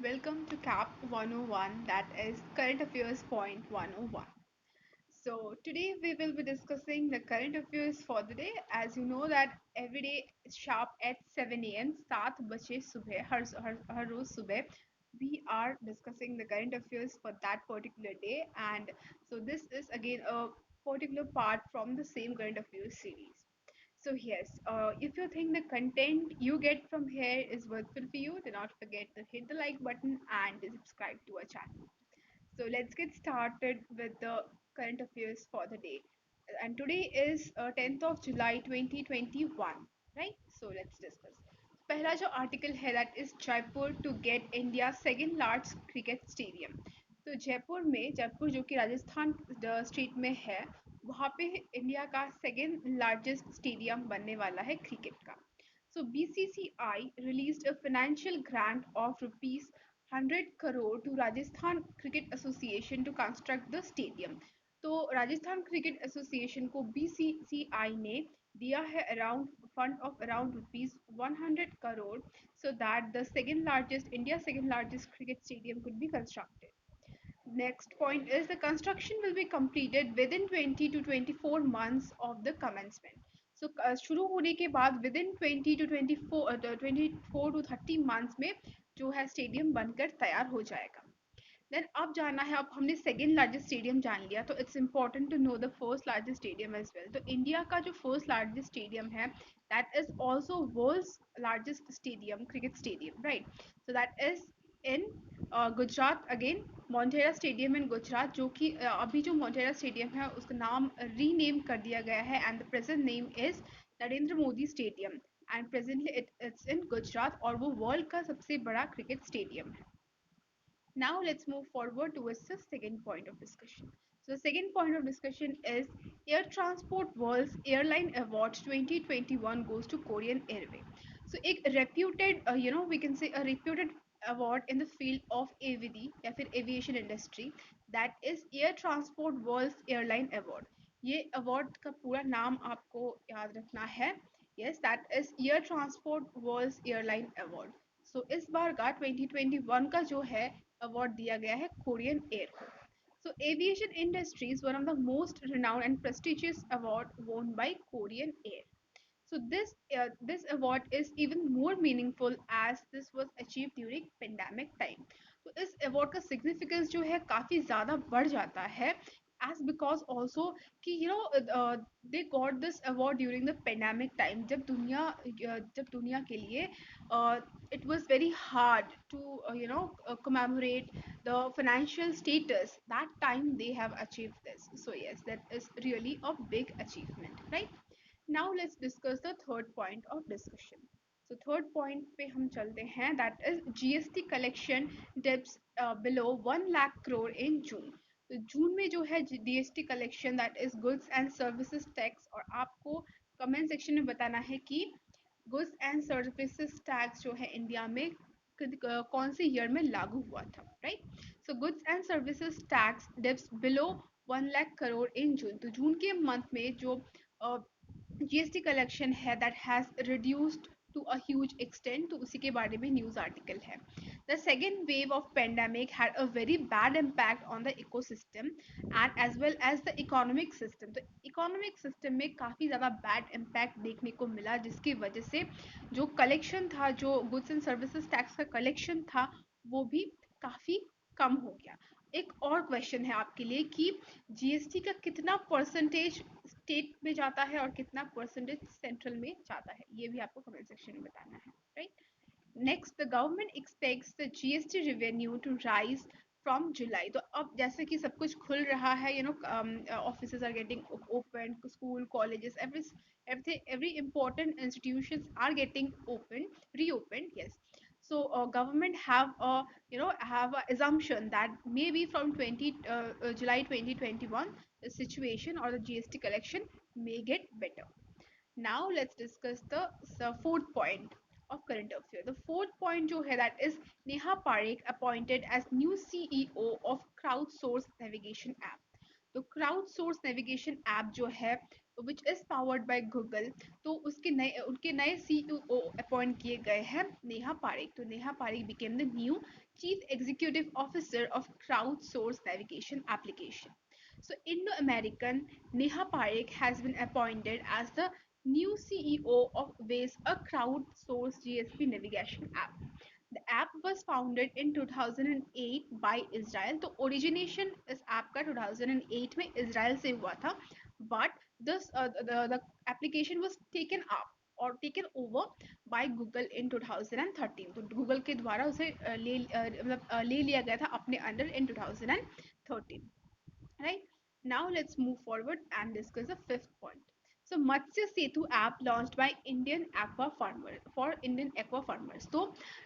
Welcome to CAP 101, that is Current Affairs Point 101. So today we will be discussing the current affairs for the day. As you know that every day sharp at 7 a.m. 7 बजे सुबह हर रोज सुबह we are discussing the current affairs for that particular day, and so this is again a particular part from the same current affairs series. So yes, if you think the content you get from here is worthwhile for you, do not forget to hit the like button and subscribe to our channel. So let's get started with the current affairs for the day. And today is 10th of July 2021, right? So let's discuss. पहला जो article है that is Jaipur to get India second large cricket stadium. तो जयपुर जो कि Rajasthan state में है, वहाँ पे इंडिया का सेकेंड लार्जेस्ट स्टेडियम बनने वाला है क्रिकेट का. So BCCI released a financial grant of rupees 100 crore to Rajasthan Cricket Association to construct the stadium. तो राजस्थान क्रिकेट एसोसिएशन को बीसीसीआई ने दिया है around fund of around rupees 100 crore so that the second largest India's second largest cricket stadium could be constructed. Next point is the construction will be completed within 20 to 24 months of the commencement. So शुरू होने के बाद within 20 to 24 to 30 months में जो है stadium बनकर तैयार हो जाएगा. देन अब जाना है, अब हमने सेकेंड लार्जेस्ट स्टेडियम जान लिया, तो it's important to know the first largest stadium as well. तो इंडिया का जो फर्स्ट लार्जेस्ट स्टेडियम है that is also world's largest stadium cricket stadium, right? So that is in Gujarat again, Motera stadium in Gujarat, जो कि अभी जो मोटेरा स्टेडियम है उसका नाम रीनेम कर दिया गया है and the present name is Narendra Modi stadium and presently it's in Gujarat और वो वर्ल्ड का सबसे बड़ा क्रिकेट स्टेडियम है. Now let's move forward towards the second point of discussion. So the second point of discussion is Air Transport World's Airline Award 2021 goes to Korean Airway. So a reputed, we can say a reputed award in the field of AVD या फिर aviation industry, that is Air Transport World's Airline Award. ये award का पूरा नाम आपको याद रखना है. Yes, that is Air Transport World's Airline Award. सो इस बार का 2021 का जो है अवार्ड दिया गया है कोरियन एयर को. So aviation industry is one of the most renowned and prestigious award won by Korean Air. So this award is even more meaningful as this was achieved during pandemic time. तो इस award का significance जो है काफी ज़्यादा बढ़ जाता है as because also कि they got this award during the pandemic time, जब दुनिया के लिए it was very hard to commemorate the financial status. That time they have achieved this, so yes, that is really a big achievement, right? Now let's discuss the third point of discussion. So third point पे हम चलते हैं, that is GST collection dips below 1 lakh crore in June. तो जून में जो है GST collection, that is goods and services tax, और आपको कमेंट सेक्शन में बताना है कि गुड्स एंड सर्विसेज टैक्स जो है इंडिया में कौन से ईयर में लागू हुआ था, right? So goods and services tax dips below 1 lakh crore in June. तो जून के मंथ में जो जीएसटी कलेक्शन है that has reduced to a huge extent, तो उसी के बारे में न्यूज आर्टिकल है. The second wave of pandemic had a very bad impact on the ecosystem and as well as the economic system. तो economic system में काफ़ी ज़्यादा बैड इम्पैक्ट देखने को मिला, जिसकी वजह से जो कलेक्शन था, जो गुड्स एंड सर्विसेज टैक्स का कलेक्शन था, वो भी काफ़ी कम हो गया. एक और क्वेश्चन है आपके लिए कि जीएसटी का कितना परसेंटेज स्टेट में जाता है और कितना परसेंटेज सेंट्रल में जाता है, ये भी आपको कमेंट सेक्शन में बताना है, right? Next, the government expects the GST revenue to rise from July. तो अब जैसे कि सब कुछ खुल रहा है, offices are getting open, school, colleges, every important institutions are getting reopened, yes. So government have a assumption that maybe from July 2021 the situation or the GST collection may get better. Now let's discuss the fourth point of current affair. The fourth point जो है, that is Neha Parekh appointed as new CEO of crowdsource navigation app. तो crowdsource navigation app जो है which is powered by Google, तो उनके नए CEO appoint किए गए हैं नेहा पारेख. तो Neha Parekh became the new Chief Executive Officer of Crowdsource Navigation Application. So, Indo American Neha Parekh has been appointed as the new CEO of Waze, a crowdsourced GSP navigation app. The app was founded in 2008 by Israel. तो origination इस app का 2008 में Israel से हुआ था, but the application was taken up और taken over by Google in 2013. तो Google के द्वारा उसे ले लिया गया था अपने under in 2013. Right? Now let's move forward and discuss the fifth point. So Matsya Setu app launched by Indian aqua farmer for Indian aqua farmers. तो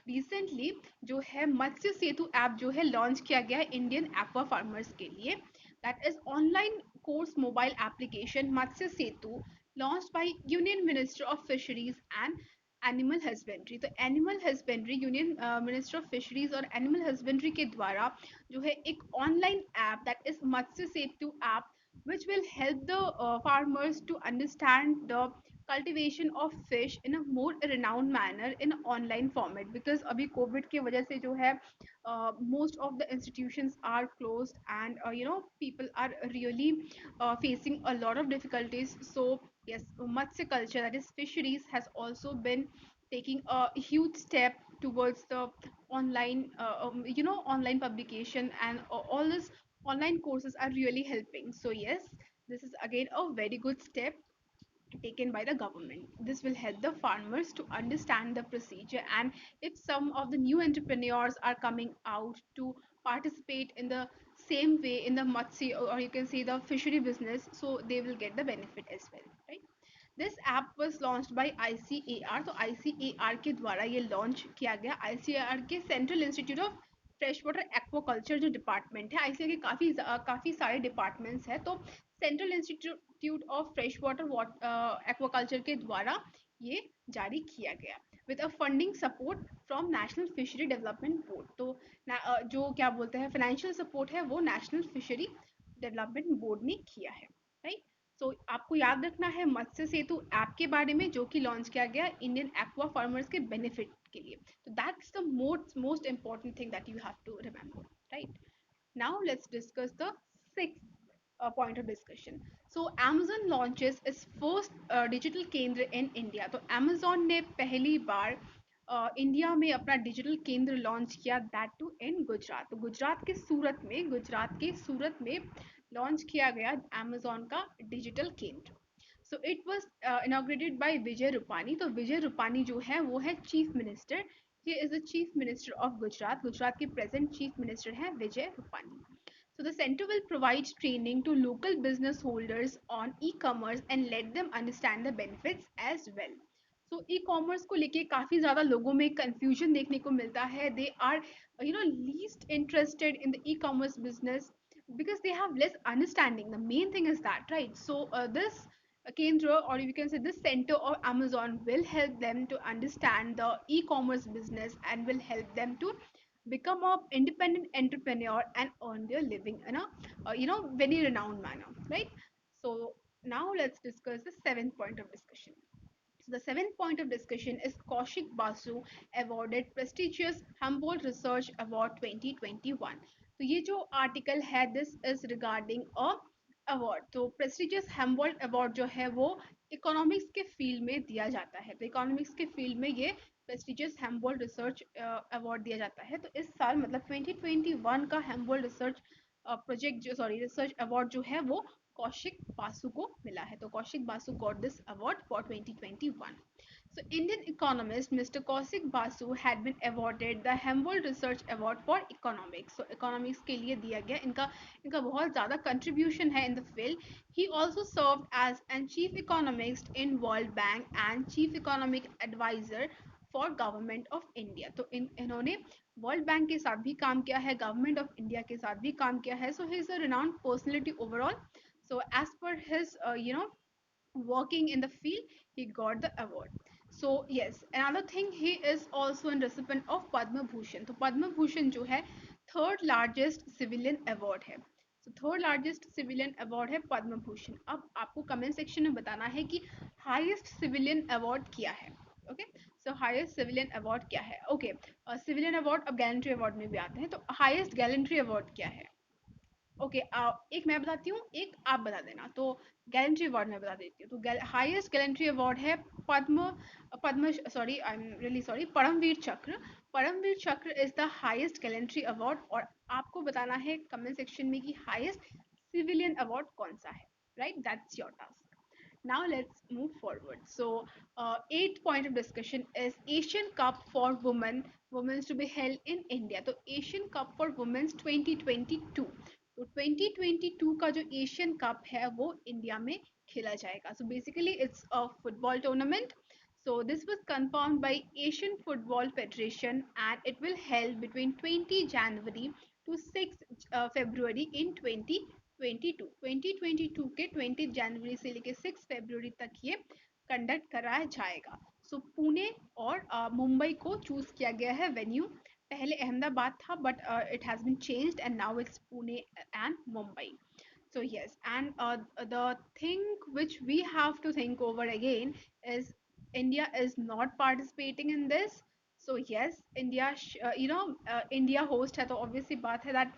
recently जो है मत्स्य सेतु ऐप जो है लॉन्च किया गया है इंडियन एक्वा फार्मर्स के लिए. That is online course mobile application Matsya Setu launched by Union Minister of Fisheries and animal husbandry. तो animal husbandry union minister of fisheries और एनिमल हस्बेंड्री के द्वारा जो है एक online app that is Matsya Setu app which will help the farmers to understand the cultivation of fish in a more renowned manner in online format, because अभी Covid की वजह से जो है most of the institutions are closed and people are really facing a lot of difficulties. So yes, matsya culture, that is fisheries, has also been taking a huge step towards the online online publication, and all these online courses are really helping. So yes, this is again a very good step taken by the government. This will help the farmers to understand the procedure, and if some of the new entrepreneurs are coming out to participate in the same way in the matsya, or you can say the fishery business, so they will get the benefit as well, right? This app was launched by ICAR. तो ICAR के द्वारा ये launch किया गया. ICAR के central institute of fresh water aquaculture जो department है, ICAR के काफ़ी सारे डिपार्टमेंट्स हैं. तो central institute of fresh water aquaculture के द्वारा ये जारी किया गया with a funding support from national fishery development board. तो जो क्या बोलते हैं फाइनेंशियल सपोर्ट है वो नेशनल फिशरी डेवलपमेंट बोर्ड ने किया है, राइट? सो आपको याद रखना है मत्स्य सेतु ऐप के बारे में जो कि लॉन्च किया गया इंडियन एक्वा फार्मर्स के बेनिफिट के लिए. तो that's the most important thing that you have to remember, right? Now let's discuss the sixth point of discussion. So Amazon launches its first digital केंद्र in India. तो Amazon ने पहली बार India में अपना डिजिटल केंद्र लॉन्च किया, that to इन गुजरात. तो गुजरात के सूरत में लॉन्च किया गया अमेजोन का डिजिटल केंद्र. So it was inaugurated by Vijay Rupani. तो विजय रूपानी जो है वो है chief minister. He is the chief minister of Gujarat. Gujarat के प्रेजेंट चीफ मिनिस्टर हैं Vijay Rupani. So the center will provide training to local business holders on e-commerce and let them understand the benefits as well. So e-commerce को लेके काफी ज्यादा लोगों में confusion देखने को मिलता है. They are least interested in the e-commerce business because they have less understanding. The main thing is that, right? So this Kendra, or you can say this center of Amazon, will help them to understand the e-commerce business and will help them to become a independent entrepreneur and earn their living in a very renowned manner, right? So now let's discuss the seventh point of discussion. So the seventh point of discussion is Kaushik Basu awarded prestigious Humboldt Research Award 2021. तो ये जो article है this is regarding a award. तो prestigious हेम्बोल्ट award जो है वो economics के field में दिया जाता है. तो इकोनॉमिक्स के फील्ड में ये प्रेस्टिजियस हेम्बोल्ट रिसर्च अवार्ड दिया जाता है. तो इस साल मतलब 2021 का हेम्बोल्ट रिसर्च प्रोजेक्ट जो सॉरी रिसर्च अवार्ड जो है वो कौशिक बासु को मिला है. तो Kaushik Basu got this award for 2021. So Indian economist Mr. Kaushik Basu had been awarded the Humboldt Research Award for Economics. So economics के लिए दिया गया. इनका बहुत ज़्यादा contribution है in the field. He also served as an chief economist in World Bank and chief economic advisor for Government of India. तो इन्होंने वर्ल्ड बैंक के साथ भी काम किया है, गवर्नमेंट ऑफ इंडिया के साथ भी काम किया है. So he is a renowned personality overall. So as per his working in the field, he got the award. So yes, another thing, he is also a recipient of Padma Bhushan. तो Padma Bhushan जो है third largest civilian award है. तो third largest civilian award है पद्म भूषण. अब आपको comment section में बताना है कि हाईएस्ट सिविलियन अवार्ड क्या है. ओके, सो हाईएस्ट सिविलियन अवार्ड क्या है? ओके, सिविलियन अवार्ड अब गैलेंट्री अवार्ड में भी आते हैं, तो हाईएस्ट गैलेंट्री अवार्ड क्या है? ओके, एक मैं बताती हूँ, एक आप बता देना। तो गैलेंट्री अवार्ड मैं बता देती हूँ। तो हाईएस्ट गैलेंट्री अवार्ड है Padma Padma sorry, I am really sorry, Paramvir Chakra. Paramvir Chakra is the highest gallantry award, और आपको बताना है कमेंट सेक्शन में कि हाईएस्ट सिविलियन अवार्ड कौन सा है। Right, that's your task. Now let's move forward. So, eighth point of discussion is Asian Cup for Women's to be held in India. तो Asian Cup for Women's 2022. तो 2022 का जो Asian cup है वो India में खेला जाएगा. So basically it's a football tournament. So this was confirmed by Asian Football Federation, and it will held between 20 January to 6 February in 2022. 2022 के 20 जनवरी से लेके 6 फरवरी तक ये कंडक्ट कराया जाएगा. सो पुणे और मुंबई को चूज किया गया है वेन्यू. पहले अहमदाबाद था, but it has been changed and now it's Pune and Mumbai. So yes, and the thing which we have to think over again is India is not participating in this. So yes, India host है, तो obviously बात है that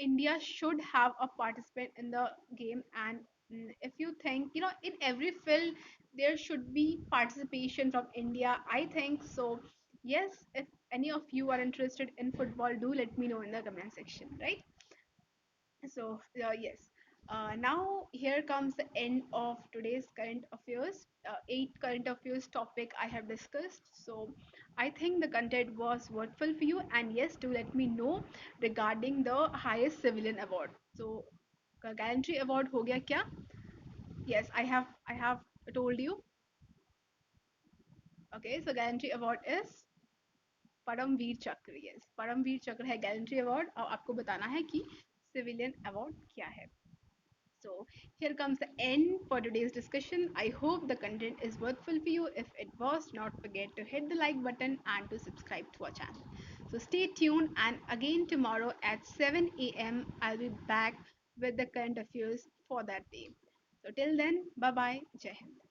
India should have a participant in the game. And if you think, in every field there should be participation from India, I think so. Yes, if any of you are interested in football, do let me know in the comment section, right? So, yes. Now, here comes the end of today's current affairs. Eight current affairs topic I have discussed. So, I think the content was worthwhil for you. And yes, do let me know regarding the highest civilian award. So, gallantry award हो गया क्या? Yes, I have told you. Okay, so gallantry award is Paramvir चक्र. Yes, Paramvir चक्र है gallantry award, और आपको बताना है कि सिविलियन अवार्ड क्या है. So here comes the end for today's discussion. I hope the content is worthwhil for you. If it was, not forget to hit the like button and to subscribe to our channel. So stay tuned, and again tomorrow at 7 a.m. I'll be back with the current affairs for that day. So till then, bye bye, Jai Hind.